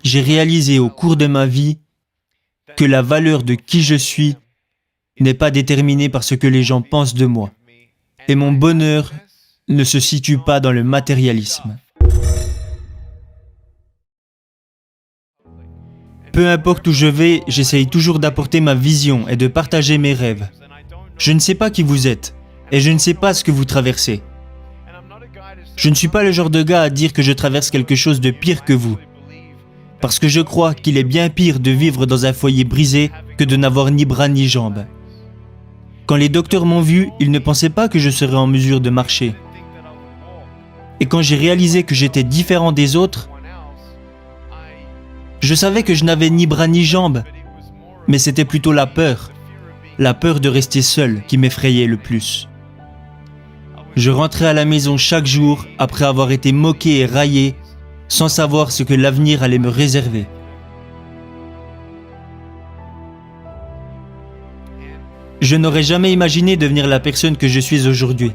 J'ai réalisé au cours de ma vie que la valeur de qui je suis n'est pas déterminée par ce que les gens pensent de moi. Et mon bonheur ne se situe pas dans le matérialisme. Peu importe où je vais, j'essaye toujours d'apporter ma vision et de partager mes rêves. Je ne sais pas qui vous êtes, et je ne sais pas ce que vous traversez. Je ne suis pas le genre de gars à dire que je traverse quelque chose de pire que vous. Parce que je crois qu'il est bien pire de vivre dans un foyer brisé que de n'avoir ni bras ni jambes. Quand les docteurs m'ont vu, ils ne pensaient pas que je serais en mesure de marcher. Et quand j'ai réalisé que j'étais différent des autres, je savais que je n'avais ni bras ni jambes, mais c'était plutôt la peur de rester seul qui m'effrayait le plus. Je rentrais à la maison chaque jour après avoir été moqué et raillé, sans savoir ce que l'avenir allait me réserver. Je n'aurais jamais imaginé devenir la personne que je suis aujourd'hui.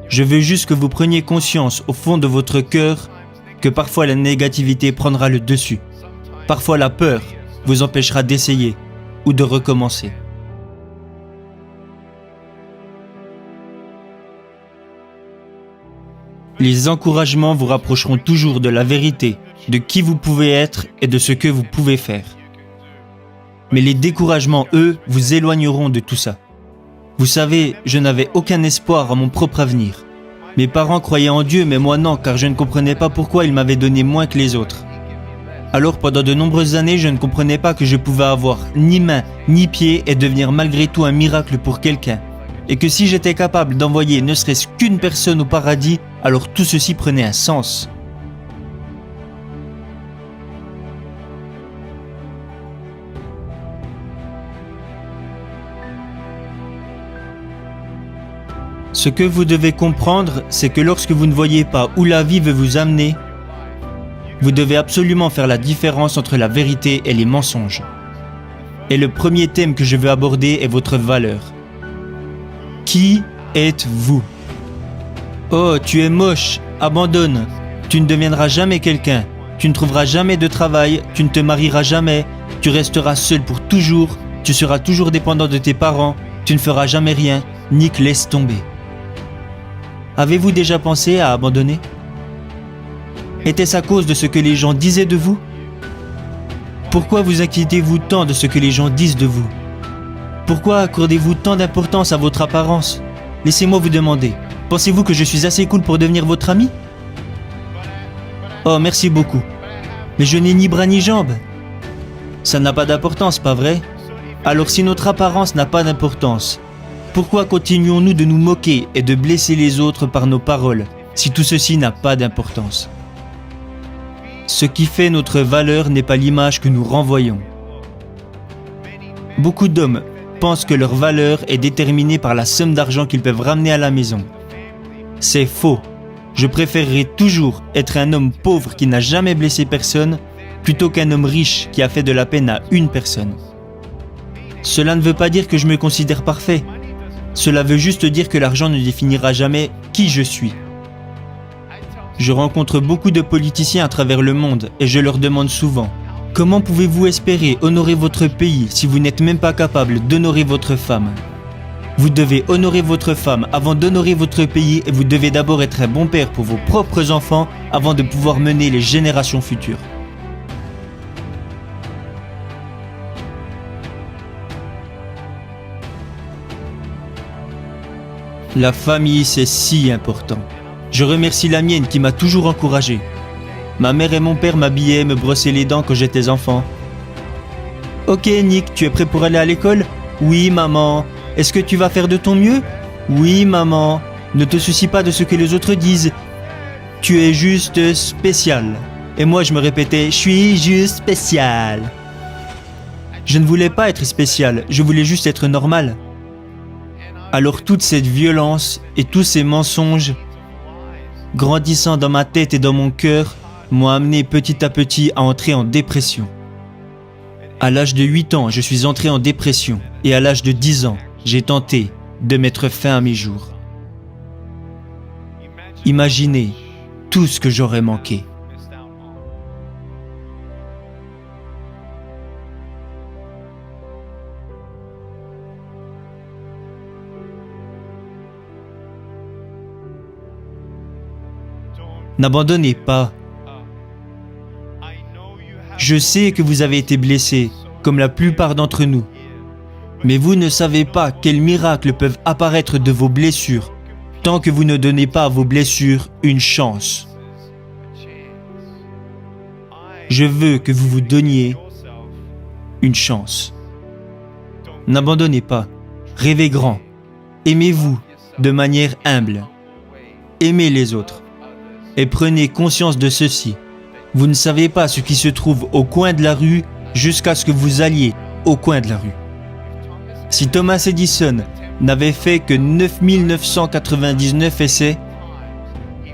Je veux juste que vous preniez conscience au fond de votre cœur que parfois la négativité prendra le dessus. Parfois la peur vous empêchera d'essayer ou de recommencer. Les encouragements vous rapprocheront toujours de la vérité, de qui vous pouvez être et de ce que vous pouvez faire. Mais les découragements, eux, vous éloigneront de tout ça. Vous savez, je n'avais aucun espoir à mon propre avenir. Mes parents croyaient en Dieu, mais moi non, car je ne comprenais pas pourquoi ils m'avaient donné moins que les autres. Alors pendant de nombreuses années, je ne comprenais pas que je pouvais avoir ni main, ni pied et devenir malgré tout un miracle pour quelqu'un. Et que si j'étais capable d'envoyer ne serait-ce qu'une personne au paradis, alors tout ceci prenait un sens. Ce que vous devez comprendre, c'est que lorsque vous ne voyez pas où la vie veut vous amener, vous devez absolument faire la différence entre la vérité et les mensonges. Et le premier thème que je veux aborder est votre valeur. Qui êtes-vous ? Oh, tu es moche, abandonne. Tu ne deviendras jamais quelqu'un. Tu ne trouveras jamais de travail, tu ne te marieras jamais, tu resteras seul pour toujours, tu seras toujours dépendant de tes parents, tu ne feras jamais rien. Nick, laisse tomber. Avez-vous déjà pensé à abandonner ? Était-ce à cause de ce que les gens disaient de vous ? Pourquoi vous inquiétez-vous tant de ce que les gens disent de vous ? Pourquoi accordez-vous tant d'importance à votre apparence ? Laissez-moi vous demander, pensez-vous que je suis assez cool pour devenir votre ami ? Oh, merci beaucoup. Mais je n'ai ni bras ni jambes. Ça n'a pas d'importance, pas vrai ? Alors si notre apparence n'a pas d'importance, pourquoi continuons-nous de nous moquer et de blesser les autres par nos paroles, si tout ceci n'a pas d'importance ? Ce qui fait notre valeur n'est pas l'image que nous renvoyons. Beaucoup d'hommes pensent que leur valeur est déterminée par la somme d'argent qu'ils peuvent ramener à la maison. C'est faux. Je préférerais toujours être un homme pauvre qui n'a jamais blessé personne plutôt qu'un homme riche qui a fait de la peine à une personne. Cela ne veut pas dire que je me considère parfait. Cela veut juste dire que l'argent ne définira jamais qui je suis. Je rencontre beaucoup de politiciens à travers le monde et je leur demande souvent « Comment pouvez-vous espérer honorer votre pays si vous n'êtes même pas capable d'honorer votre femme ?» Vous devez honorer votre femme avant d'honorer votre pays et vous devez d'abord être un bon père pour vos propres enfants avant de pouvoir mener les générations futures. La famille, c'est si important. Je remercie la mienne qui m'a toujours encouragé. Ma mère et mon père m'habillaient et me brossaient les dents quand j'étais enfant. Ok Nick, tu es prêt pour aller à l'école ? Oui maman. Est-ce que tu vas faire de ton mieux ? Oui maman. Ne te soucie pas de ce que les autres disent. Tu es juste spécial. Et moi je me répétais, je suis juste spécial. Je ne voulais pas être spécial, je voulais juste être normal. Alors toute cette violence et tous ces mensonges grandissant dans ma tête et dans mon cœur m'ont amené petit à petit à entrer en dépression. À l'âge de 8 ans, je suis entré en dépression et à l'âge de 10 ans, j'ai tenté de mettre fin à mes jours. Imaginez tout ce que j'aurais manqué. N'abandonnez pas. Je sais que vous avez été blessé, comme la plupart d'entre nous. Mais vous ne savez pas quels miracles peuvent apparaître de vos blessures, tant que vous ne donnez pas à vos blessures une chance. Je veux que vous vous donniez une chance. N'abandonnez pas, rêvez grand, aimez-vous de manière humble, aimez les autres et prenez conscience de ceci. Vous ne savez pas ce qui se trouve au coin de la rue jusqu'à ce que vous alliez au coin de la rue. Si Thomas Edison n'avait fait que 9999 essais,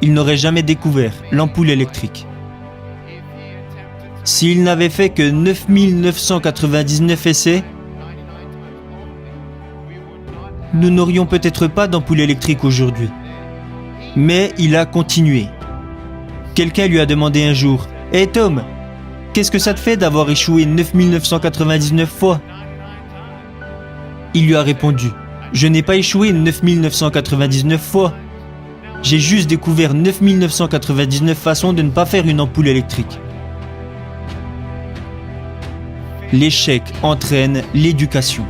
il n'aurait jamais découvert l'ampoule électrique. S'il n'avait fait que 9999 essais, nous n'aurions peut-être pas d'ampoule électrique aujourd'hui. Mais il a continué. Quelqu'un lui a demandé un jour « Hé Tom, qu'est-ce que ça te fait d'avoir échoué 9999 fois ?» Il lui a répondu « Je n'ai pas échoué 9999 fois. J'ai juste découvert 9999 façons de ne pas faire une ampoule électrique. » L'échec entraîne l'éducation.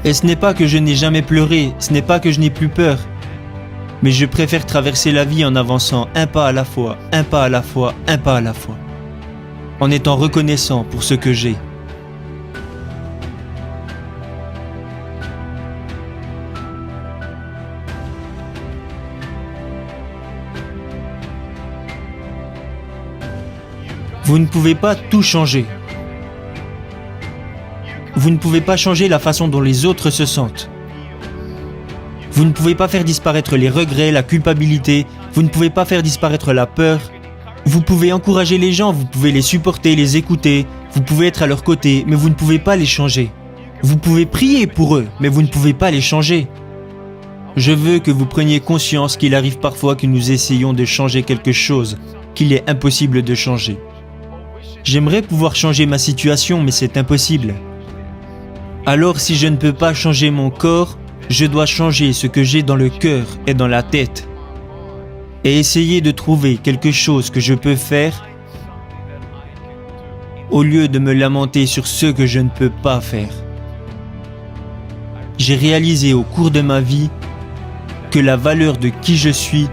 Et ce n'est pas que je n'ai jamais pleuré, ce n'est pas que je n'ai plus peur, mais je préfère traverser la vie en avançant un pas à la fois, un pas à la fois, un pas à la fois, en étant reconnaissant pour ce que j'ai. Vous ne pouvez pas tout changer. Vous ne pouvez pas changer la façon dont les autres se sentent. Vous ne pouvez pas faire disparaître les regrets, la culpabilité. Vous ne pouvez pas faire disparaître la peur. Vous pouvez encourager les gens, vous pouvez les supporter, les écouter. Vous pouvez être à leur côté, mais vous ne pouvez pas les changer. Vous pouvez prier pour eux, mais vous ne pouvez pas les changer. Je veux que vous preniez conscience qu'il arrive parfois que nous essayons de changer quelque chose qu'il est impossible de changer. J'aimerais pouvoir changer ma situation, mais c'est impossible. Alors si je ne peux pas changer mon corps, je dois changer ce que j'ai dans le cœur et dans la tête. Et essayer de trouver quelque chose que je peux faire au lieu de me lamenter sur ce que je ne peux pas faire. J'ai réalisé au cours de ma vie que la valeur de qui je suis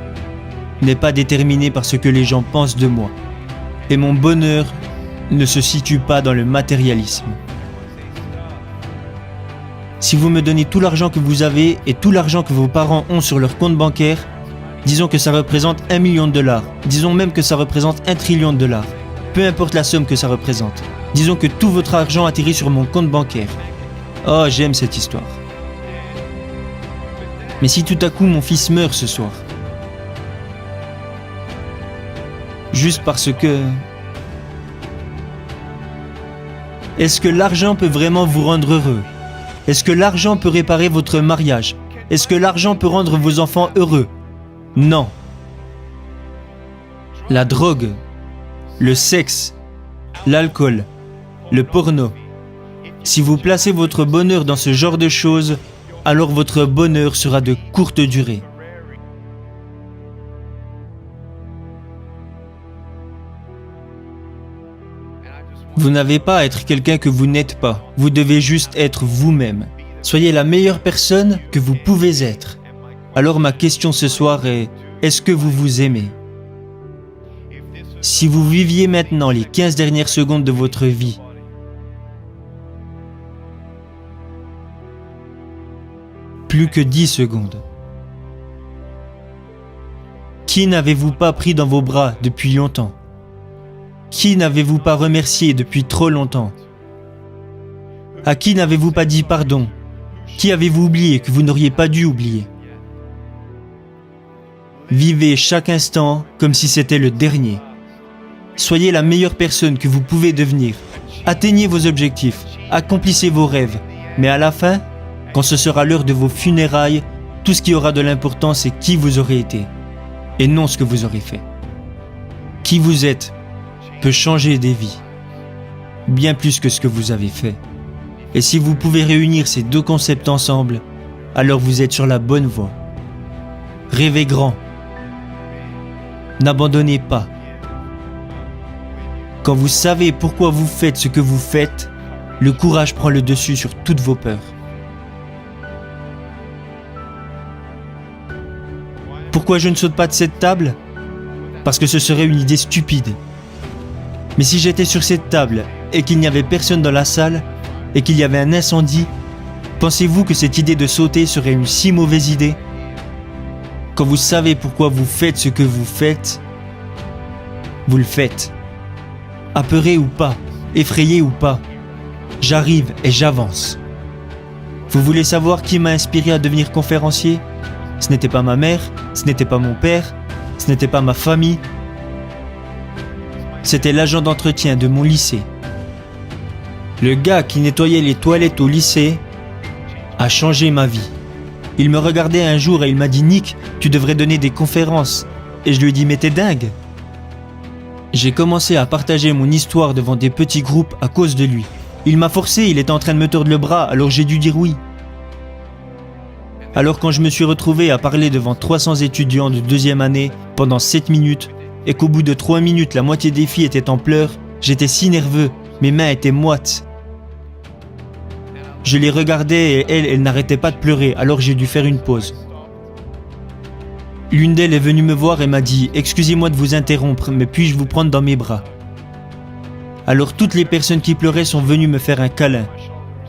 n'est pas déterminée par ce que les gens pensent de moi. Et mon bonheur ne se situe pas dans le matérialisme. Si vous me donnez tout l'argent que vous avez et tout l'argent que vos parents ont sur leur compte bancaire, disons que ça représente 1 million de dollars, disons même que ça représente 1 trillion de dollars, peu importe la somme que ça représente, disons que tout votre argent atterrit sur mon compte bancaire. Oh, j'aime cette histoire. Mais si tout à coup mon fils meurt ce soir, juste parce que... Est-ce que l'argent peut vraiment vous rendre heureux? Est-ce que l'argent peut réparer votre mariage? Est-ce que l'argent peut rendre vos enfants heureux? Non. La drogue, le sexe, l'alcool, le porno. Si vous placez votre bonheur dans ce genre de choses, alors votre bonheur sera de courte durée. Vous n'avez pas à être quelqu'un que vous n'êtes pas. Vous devez juste être vous-même. Soyez la meilleure personne que vous pouvez être. Alors ma question ce soir est, est-ce que vous vous aimez? Si vous viviez maintenant les 15 dernières secondes de votre vie, plus que 10 secondes, qui n'avez-vous pas pris dans vos bras depuis longtemps? Qui n'avez-vous pas remercié depuis trop longtemps? À qui n'avez-vous pas dit pardon? Qui avez-vous oublié que vous n'auriez pas dû oublier? Vivez chaque instant comme si c'était le dernier. Soyez la meilleure personne que vous pouvez devenir. Atteignez vos objectifs, accomplissez vos rêves. Mais à la fin, quand ce sera l'heure de vos funérailles, tout ce qui aura de l'importance c'est qui vous aurez été, et non ce que vous aurez fait. Qui vous êtes peut changer des vies, bien plus que ce que vous avez fait. Et si vous pouvez réunir ces deux concepts ensemble, alors vous êtes sur la bonne voie. Rêvez grand, N'abandonnez pas. Quand vous savez pourquoi vous faites ce que vous faites, le courage prend le dessus sur toutes vos peurs. Pourquoi je ne saute pas de cette table ? Parce que ce serait une idée stupide. Mais si j'étais sur cette table et qu'il n'y avait personne dans la salle et qu'il y avait un incendie, pensez-vous que cette idée de sauter serait une si mauvaise idée ? Quand vous savez pourquoi vous faites ce que vous faites, vous le faites. Apeuré ou pas, effrayé ou pas, j'arrive et j'avance. Vous voulez savoir qui m'a inspiré à devenir conférencier ? Ce n'était pas ma mère, ce n'était pas mon père, ce n'était pas ma famille. C'était l'agent d'entretien de mon lycée. Le gars qui nettoyait les toilettes au lycée a changé ma vie. Il me regardait un jour et il m'a dit « Nick, tu devrais donner des conférences ». Et je lui ai dit « Mais t'es dingue ». J'ai commencé à partager mon histoire devant des petits groupes à cause de lui. Il m'a forcé, il était en train de me tordre le bras, alors j'ai dû dire oui. Alors quand je me suis retrouvé à parler devant 300 étudiants de deuxième année pendant 7 minutes, et qu'au bout de 3 minutes la moitié des filles étaient en pleurs, j'étais si nerveux, mes mains étaient moites. Je les regardais et elles n'arrêtaient pas de pleurer, alors j'ai dû faire une pause. L'une d'elles est venue me voir et m'a dit « Excusez-moi de vous interrompre, mais puis-je vous prendre dans mes bras ?» Alors toutes les personnes qui pleuraient sont venues me faire un câlin.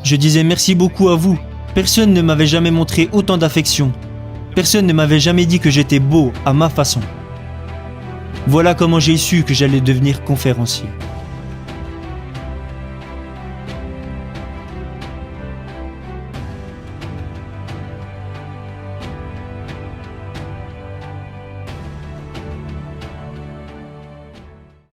Je disais « Merci beaucoup à vous. Personne ne m'avait jamais montré autant d'affection. Personne ne m'avait jamais dit que j'étais beau à ma façon. » Voilà comment j'ai su que j'allais devenir conférencier.